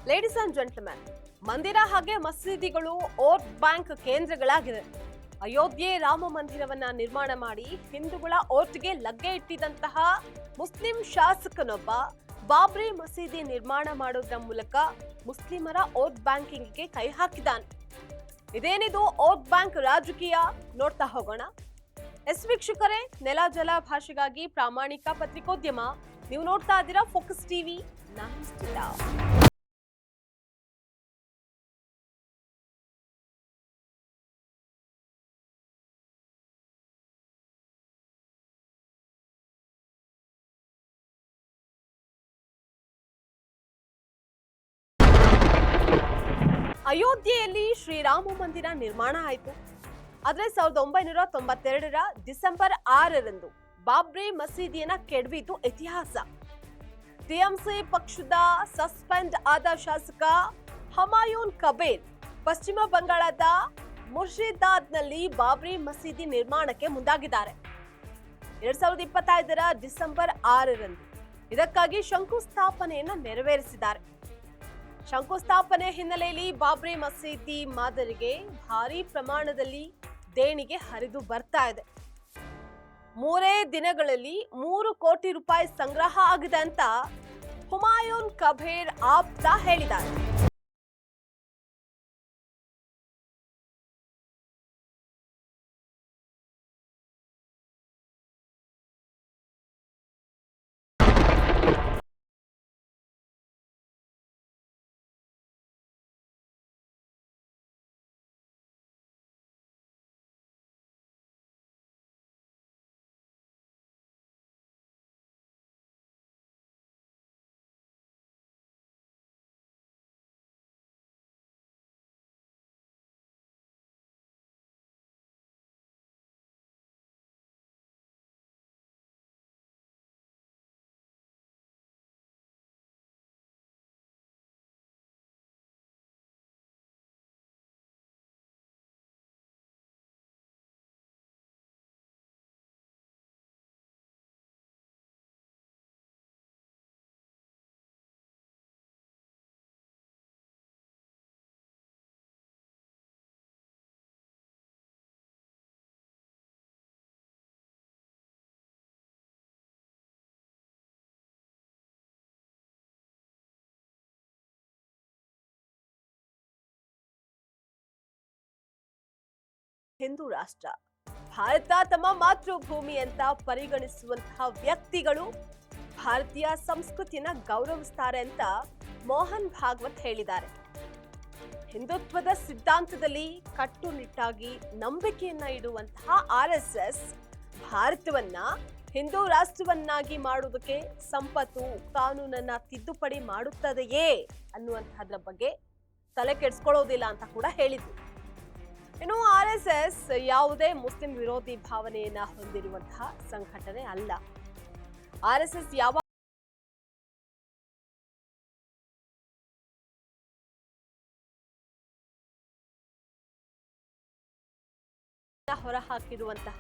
Ladies and gentlemen, ಮಂದಿರ ಹಾಗೆ ಮಸೀದಿಗಳು vote bank ಕೇಂದ್ರಗಳಾಗಿದೆ. Ayodhya Rama ಮಂದಿರವನ್ನ ನಿರ್ಮಾಣ ಮಾಡಿ ಹಿಂದೂಗಳ ವೋಟ್ಗೆ ಲಗ್ಗೆ ಇಟ್ಟಿದಂತಹ ಮುಸ್ಲಿಂ ಶಾಸಕನೊಬ್ಬ ಬಾಬ್ರಿ ಮಸೀದಿ ನಿರ್ಮಾಣ ಮಾಡೋದ್ರ ಮೂಲಕ ಮುಸ್ಲಿಮರ ವೋಟ್ ಬ್ಯಾಂಕಿಂಗ್ಗೆ ಕೈ ಹಾಕಿದ್ದಾನೆ. ಇದೇನಿದು ವೋಟ್ ಬ್ಯಾಂಕ್ ರಾಜಕೀಯ? ನೋಡ್ತಾ ಹೋಗೋಣ. ವೀಕ್ಷಕರೇ, ನೆಲ ಜಲ ಭಾಷೆಗಾಗಿ ಪ್ರಾಮಾಣಿಕ ಪತ್ರಿಕೋದ್ಯಮ. ನೀವು ನೋಡ್ತಾ ಇದ್ದೀರಾ ಫೋಕಸ್ ಟಿವಿ. ನಾನು ಅಯೋಧ್ಯೆಯಲ್ಲಿ ಶ್ರೀರಾಮ ಮಂದಿರ ನಿರ್ಮಾಣ ಆಯಿತು. ಆದ್ರೆ 1992ರ ಡಿಸೆಂಬರ್ 6ರಂದು ಬಾಬ್ರಿ ಮಸೀದಿಯನ್ನ ಕೆಡವಿದ್ದು ಇತಿಹಾಸ. ಟಿಎಂಸಿ ಪಕ್ಷದ ಸಸ್ಪೆಂಡ್ ಆದ ಶಾಸಕ ಹಮಾಯೂನ್ ಕಬೀರ್ ಪಶ್ಚಿಮ ಬಂಗಾಳದ ಮುರ್ಷಿದಾಬಾದ್ನಲ್ಲಿ ಬಾಬ್ರಿ ಮಸೀದಿ ನಿರ್ಮಾಣಕ್ಕೆ ಮುಂದಾಗಿದ್ದಾರೆ. 2025ರ ಡಿಸೆಂಬರ್ 6ರಂದು ಇದಕ್ಕಾಗಿ ಶಂಕುಸ್ಥಾಪನೆಯನ್ನ ನೆರವೇರಿಸಿದ್ದಾರೆ. ಶಂಕುಸ್ಥಾಪನೆ ಹಿನ್ನೆಲೆಯಲ್ಲಿ ಬಾಬ್ರಿ ಮಸೀದಿ ಮಾದರಿಗೆ ಭಾರಿ ಪ್ರಮಾಣದಲ್ಲಿ ದೇಣಿಗೆ ಹರಿದು ಬರ್ತಾ ಇದೆ. 3 ದಿನಗಳಲ್ಲಿ 3 ಕೋಟಿ ರೂಪಾಯಿ ಸಂಗ್ರಹ ಆಗಿದೆ ಅಂತ ಹುಮಾಯೂನ್ ಕಬೀರ್ ಆಪ್ತ ಹೇಳಿದ್ದಾರೆ. ಹಿಂದೂ ರಾಷ್ಟ್ರ ಭಾರತ ತಮ್ಮ ಮಾತೃಭೂಮಿ ಅಂತ ಪರಿಗಣಿಸುವಂತಹ ವ್ಯಕ್ತಿಗಳು ಭಾರತೀಯ ಸಂಸ್ಕೃತಿಯನ್ನ ಗೌರವಿಸ್ತಾರೆ ಅಂತ ಮೋಹನ್ ಭಾಗವತ್ ಹೇಳಿದ್ದಾರೆ. ಹಿಂದುತ್ವದ ಸಿದ್ಧಾಂತದಲ್ಲಿ ಕಟ್ಟುನಿಟ್ಟಾಗಿ ನಂಬಿಕೆಯನ್ನ ಇಡುವಂತಹ RSS ಭಾರತವನ್ನ ಹಿಂದೂ ರಾಷ್ಟ್ರವನ್ನಾಗಿ ಮಾಡುವುದಕ್ಕೆ ಸಂಪತ್ತು ಕಾನೂನನ್ನ ತಿದ್ದುಪಡಿ ಮಾಡುತ್ತದೆಯೇ ಅನ್ನುವಂತಹದ್ರ ಬಗ್ಗೆ ತಲೆ ಕೆಡಿಸ್ಕೊಳ್ಳೋದಿಲ್ಲ ಅಂತ ಕೂಡ ಹೇಳಿದ್ರು. ಇನ್ನು RSS ಯಾವುದೇ ಮುಸ್ಲಿಂ ವಿರೋಧಿ ಭಾವನೆಯನ್ನ ಹೊಂದಿರುವಂತಹ ಸಂಘಟನೆ ಅಲ್ಲ. RSS ಯಾವ ಹೊರಹಾಕಿರುವಂತಹ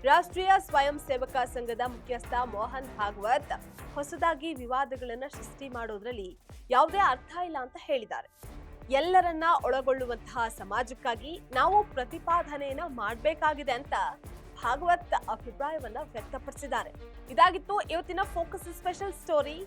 ರಾಷ್ಟ್ರೀಯ ಸ್ವಯಂ ಸೇವಕ ಸಂಘದ ಮುಖ್ಯಸ್ಥ ಮೋಹನ್ ಭಾಗವತ್ ಹೊಸದಾಗಿ ವಿವಾದಗಳನ್ನ ಸೃಷ್ಟಿ ಮಾಡೋದ್ರಲ್ಲಿ ಯಾವುದೇ ಅರ್ಥ ಇಲ್ಲ ಅಂತ ಹೇಳಿದ್ದಾರೆ. ಎಲ್ಲರನ್ನ ಒಳಗೊಳ್ಳುವಂತಹ ಸಮಾಜಕ್ಕಾಗಿ ನಾವು ಪ್ರತಿಪಾದನೆಯನ್ನ ಮಾಡಬೇಕಾಗಿದೆ ಅಂತ ಭಾಗವತ್ ಅಭಿಪ್ರಾಯವನ್ನ ವ್ಯಕ್ತಪಡಿಸಿದ್ದಾರೆ. ಇದಾಗಿತ್ತು ಇವತ್ತಿನ ಫೋಕಸ್ ಸ್ಪೆಷಲ್ ಸ್ಟೋರಿ.